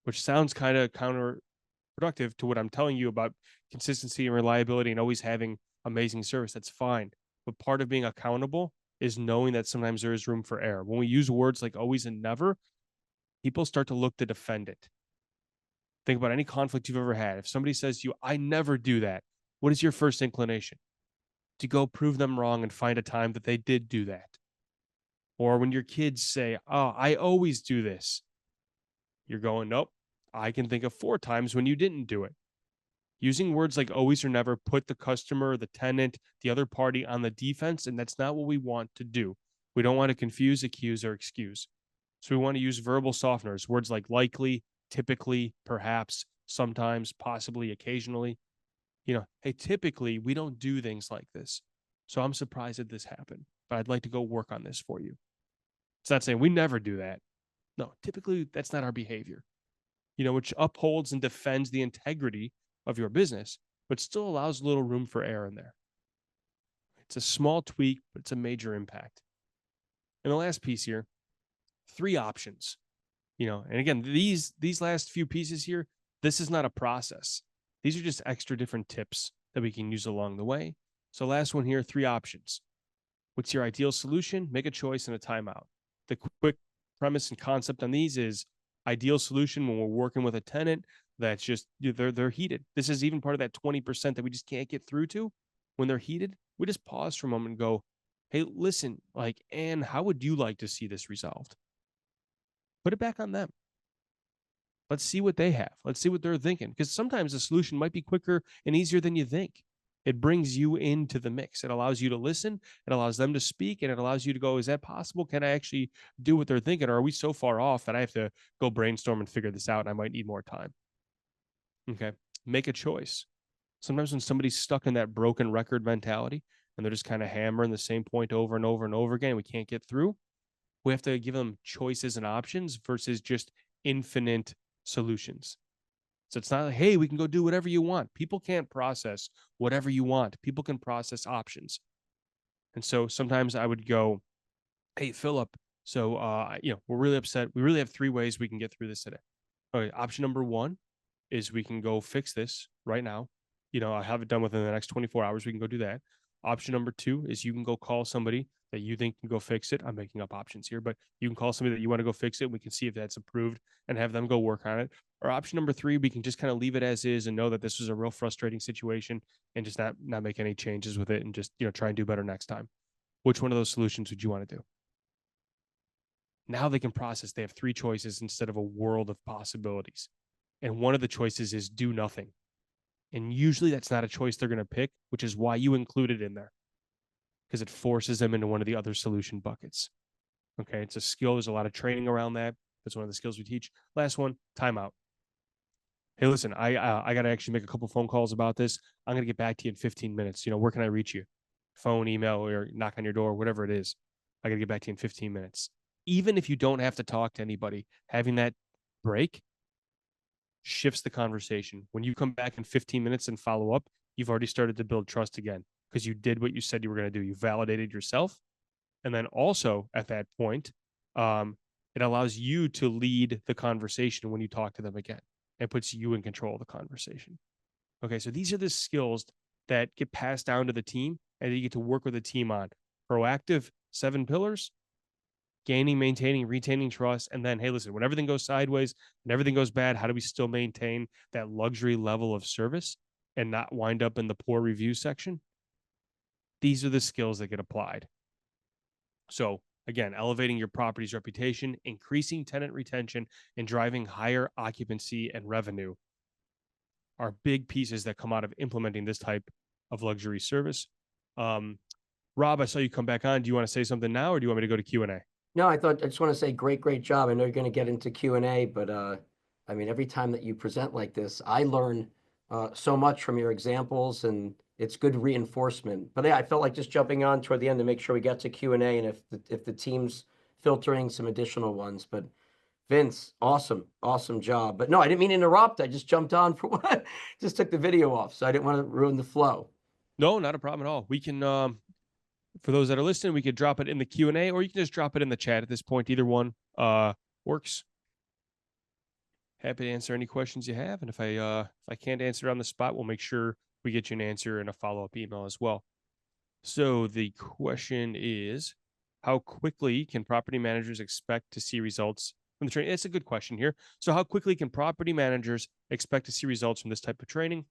which sounds kind of counterproductive to what I'm telling you about consistency and reliability and always having amazing service. That's fine. But part of being accountable is knowing that sometimes there is room for error. When we use words like always and never, people start to look to defend it. Think about any conflict you've ever had. If somebody says to you, I never do that, what is your first inclination? To go prove them wrong and find a time that they did do that. Or when your kids say, oh, I always do this, you're going, nope, I can think of 4 times when you didn't do it. Using words like always or never put the customer, the tenant, the other party on the defense, and that's not what we want to do. We don't want to confuse, accuse, or excuse. So we want to use verbal softeners, words like likely, typically, perhaps, sometimes, possibly, occasionally. Hey, typically we don't do things like this. So I'm surprised that this happened, but I'd like to go work on this for you. It's not saying we never do that. No, typically that's not our behavior, which upholds and defends the integrity of your business, but still allows a little room for error in there. It's a small tweak, but it's a major impact. And the last piece here, 3 options. And again, these last few pieces here, this is not a process. These are just extra different tips that we can use along the way. So last one here, 3 options. What's your ideal solution? Make a choice and a timeout. The quick premise and concept on these is ideal solution when we're working with a tenant that's just they're heated. This is even part of that 20% that we just can't get through to. When they're heated, we just pause for a moment and go, hey, listen, Anne, how would you like to see this resolved? Put it back on them. Let's see what they have. Let's see what they're thinking. Because sometimes the solution might be quicker and easier than you think. It brings you into the mix. It allows you to listen. It allows them to speak, and it allows you to go, is that possible? Can I actually do what they're thinking? Or are we so far off that I have to go brainstorm and figure this out and I might need more time? Okay. Make a choice. Sometimes when somebody's stuck in that broken record mentality and they're just kind of hammering the same point over and over and over again, we can't get through. We have to give them choices and options versus just infinite solutions. So it's not like, hey, we can go do whatever you want. People can't process whatever you want. People can process options. And so sometimes I would go, hey, Philip, so we're really upset. We really have 3 ways we can get through this today. Okay, option number 1 is we can go fix this right now. I have it done within the next 24 hours. We can go do that. Option number 2 is you can go call somebody that you think can go fix it. I'm making up options here, but you can call somebody that you want to go fix it. And we can see if that's approved and have them go work on it. Or option number 3, we can just kind of leave it as is and know that this was a real frustrating situation and just not make any changes with it and just, try and do better next time. Which one of those solutions would you want to do? Now they can process. They have 3 choices instead of a world of possibilities. And one of the choices is do nothing. And usually that's not a choice they're going to pick, which is why you include it in there, because it forces them into one of the other solution buckets. Okay. It's a skill. There's a lot of training around that. That's one of the skills we teach. Last one, timeout. Hey, listen, I got to actually make a couple phone calls about this. I'm going to get back to you in 15 minutes. Where can I reach you? Phone, email, or knock on your door, whatever it is. I got to get back to you in 15 minutes. Even if you don't have to talk to anybody, having that break shifts the conversation. When you come back in 15 minutes and follow up, you've already started to build trust again because you did what you said you were going to do. You validated yourself. And then also at that point, it allows you to lead the conversation when you talk to them again and puts you in control of the conversation. Okay, so these are the skills that get passed down to the team and you get to work with the team on. Proactive 7 pillars, gaining, maintaining, retaining trust. And then, hey, listen, when everything goes sideways and everything goes bad, how do we still maintain that luxury level of service and not wind up in the poor review section? These are the skills that get applied. So again, elevating your property's reputation, increasing tenant retention, and driving higher occupancy and revenue are big pieces that come out of implementing this type of luxury service. Rob, I saw you come back on. Do you want to say something now, or do you want me to go to Q&A?
No, I just want to say great job. I know you're going to get into Q&A, but I mean, every time that you present like this, I learn so much from your examples, and it's good reinforcement. But yeah, I felt like just jumping on toward the end to make sure we get to Q&A, and if the team's filtering some additional ones. But Vince, awesome job. But no, I didn't mean to interrupt. I just jumped on for what? Just took the video off, so I didn't want to ruin the flow.
No, not a problem at all. We can, for those that are listening, we could drop it in the Q&A, or you can just drop it in the chat at this point. Either one works. Happy to answer any questions you have. And if I can't answer on the spot, we'll make sure we get you an answer in a follow-up email as well. So the question is, how quickly can property managers expect to see results from the training? It's a good question here. So how quickly can property managers expect to see results from this type of training?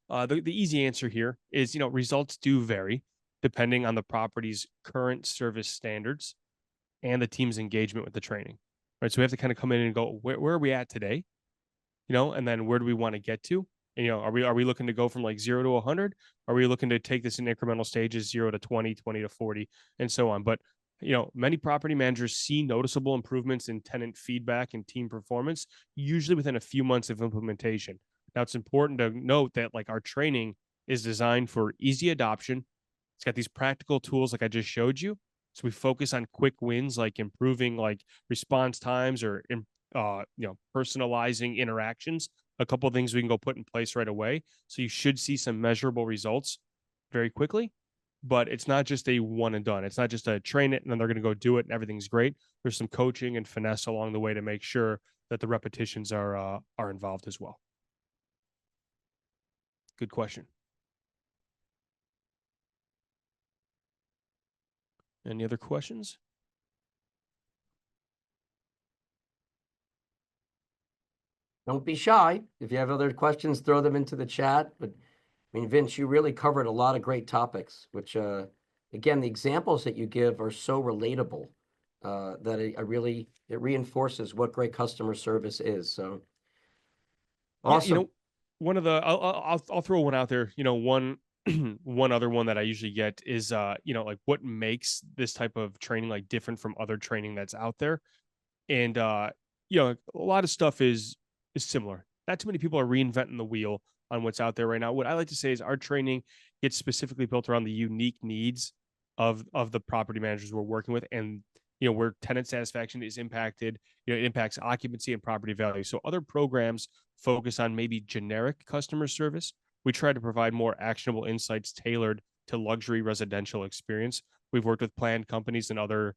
The easy answer here is, results do vary depending on the property's current service standards and the team's engagement with the training, right? So we have to kind of come in and go, where are we at today? And then where do we want to get to? And, are we looking to go from like 0 to 100? Are we looking to take this in incremental stages, 0 to 20, 20 to 40, and so on? But, many property managers see noticeable improvements in tenant feedback and team performance, usually within a few months of implementation. Now, it's important to note that like our training is designed for easy adoption. It's got these practical tools like I just showed you. So we focus on quick wins like improving like response times or personalizing interactions. A couple of things we can go put in place right away. So you should see some measurable results very quickly. But it's not just a one and done. It's not just a train it and then they're going to go do it and everything's great. There's some coaching and finesse along the way to make sure that the repetitions are involved as well. Good question. Any other questions?
Don't be shy. If you have other questions, throw them into the chat. But I mean, Vince, you really covered a lot of great topics, which, again, the examples that you give are so relatable that it reinforces what great customer service is. So
awesome. one of the I'll throw one out there. One one other one that I usually get is like what makes this type of training like different from other training that's out there. And a lot of stuff is similar. Not too many people are reinventing the wheel on what's out there right now. What I like to say is our training gets specifically built around the unique needs of the property managers we're working with, and where tenant satisfaction is impacted, it impacts occupancy and property value. So other programs focus on maybe generic customer service. We try to provide more actionable insights tailored to luxury residential experience. We've worked with planned companies and other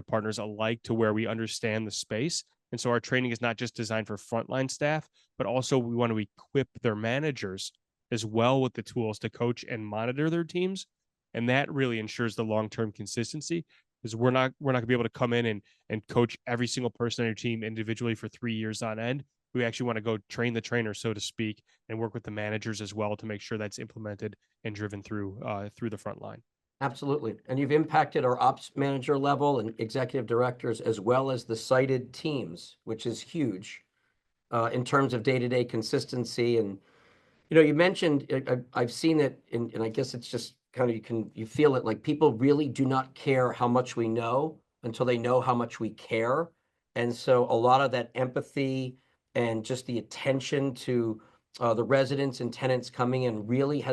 partners alike to where we understand the space. And so our training is not just designed for frontline staff, but also we want to equip their managers as well with the tools to coach and monitor their teams. And that really ensures the long-term consistency, because we're not going to be able to come in and coach every single person on your team individually for 3 years on end. We actually want to go train the trainer, so to speak, and work with the managers as well to make sure that's implemented and driven through the front line.
Absolutely. And you've impacted our ops manager level and executive directors as well as the sited teams, which is huge in terms of day-to-day consistency. And, you mentioned, I've seen it, and I guess it's just kind of, you feel it, like people really do not care how much we know until they know how much we care. And so a lot of that empathy and just the attention to the residents and tenants coming in really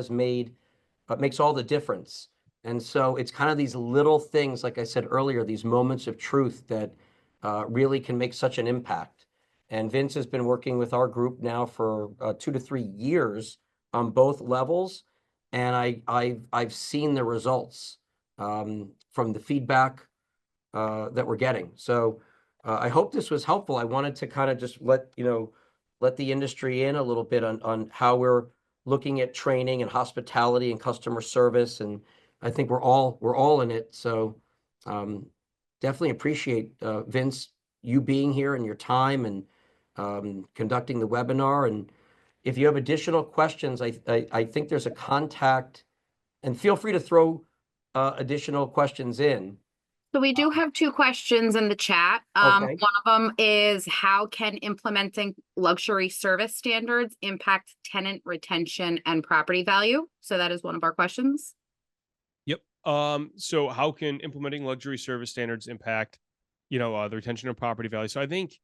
makes all the difference. And so it's kind of these little things, like I said earlier, these moments of truth that really can make such an impact. And Vince has been working with our group now for 2 to 3 years on both levels, and I've seen the results from the feedback that we're getting. So I hope this was helpful. I wanted to kind of just let the industry in a little bit on how we're looking at training and hospitality and customer service, and I think we're all in it. So definitely appreciate Vince, you being here and your time and conducting the webinar. And if you have additional questions, I think there's a contact, and feel free to throw additional questions in.
So we do have two questions in the chat.
Okay.
One of them is, how can implementing luxury service standards impact tenant retention and property value? So that is one of our questions.
Yep. So how can implementing luxury service standards impact, the retention of property value? So I think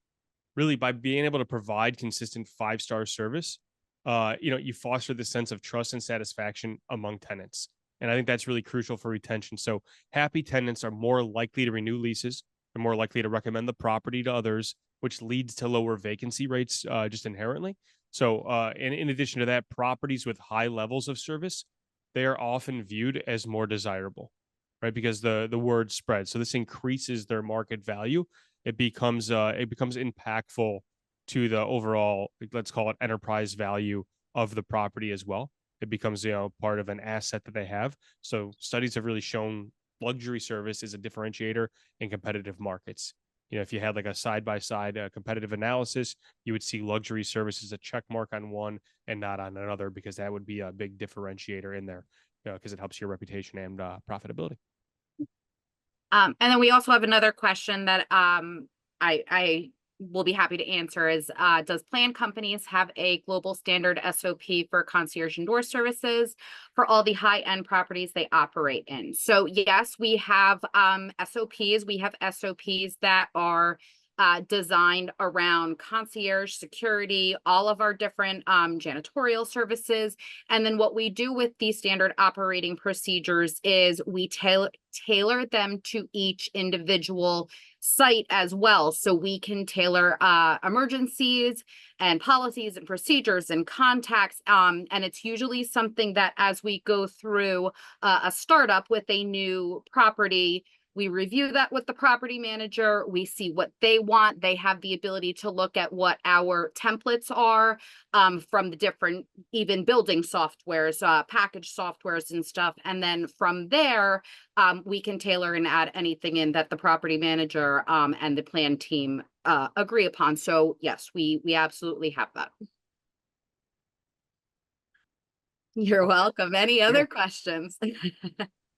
really by being able to provide consistent 5-star service, you foster the sense of trust and satisfaction among tenants. And I think that's really crucial for retention. So happy tenants are more likely to renew leases. They're more likely to recommend the property to others, which leads to lower vacancy rates just inherently. So, and in addition to that, properties with high levels of service, they are often viewed as more desirable, right? Because the word spreads. So this increases their market value. It becomes impactful to the overall, let's call it, enterprise value of the property as well. It becomes part of an asset that they have. So studies have really shown luxury service is a differentiator in competitive markets. If you had like a side-by-side competitive analysis, you would see luxury service as a check mark on one and not on another, because that would be a big differentiator in there, because it helps your reputation and profitability.
And then we also have another question that I will be happy to answer is, does planned companies have a global standard SOP for concierge and door services for all the high-end properties they operate in? So yes, we have SOPs. We have SOPs that are designed around concierge, security, all of our different janitorial services. And then what we do with these standard operating procedures is we tailor them to each individual site as well. So we can tailor emergencies and policies and procedures and contacts. And it's usually something that as we go through a startup with a new property, we review that with the property manager. We see what they want. They have the ability to look at what our templates are from the different, even building softwares, package softwares and stuff. And then from there, we can tailor and add anything in that the property manager and the plan team agree upon. So yes, we absolutely have that. You're welcome. Any other questions?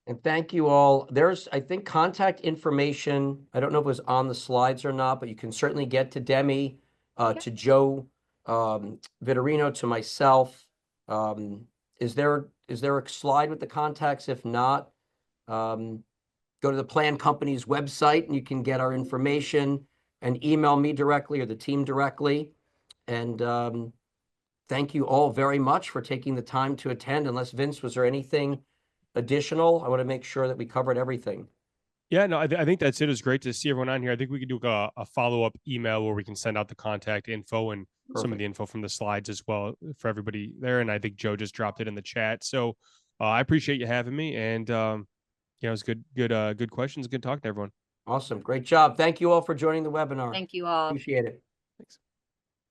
And thank you all. There's, I think, contact information. I don't know if it was on the slides or not, but you can certainly get to Demi, to Joe Vitorino to myself. Is there a slide with the contacts? If not, go to the Plan Company's website and you can get our information and email me directly or the team directly. And thank you all very much for taking the time to attend. Unless Vince, was there anything additional? I want to make sure that we covered everything.
Yeah, no, I think that's it. It was great to see everyone on here. I think we could do a follow-up email where we can send out the contact info and some of the info from the slides as well for everybody there. And I think Joe just dropped it in the chat. So I appreciate you having me. And it was good questions. Good talking to everyone.
Awesome. Great job. Thank you all for joining the webinar.
Thank you all.
Appreciate it.
Thanks.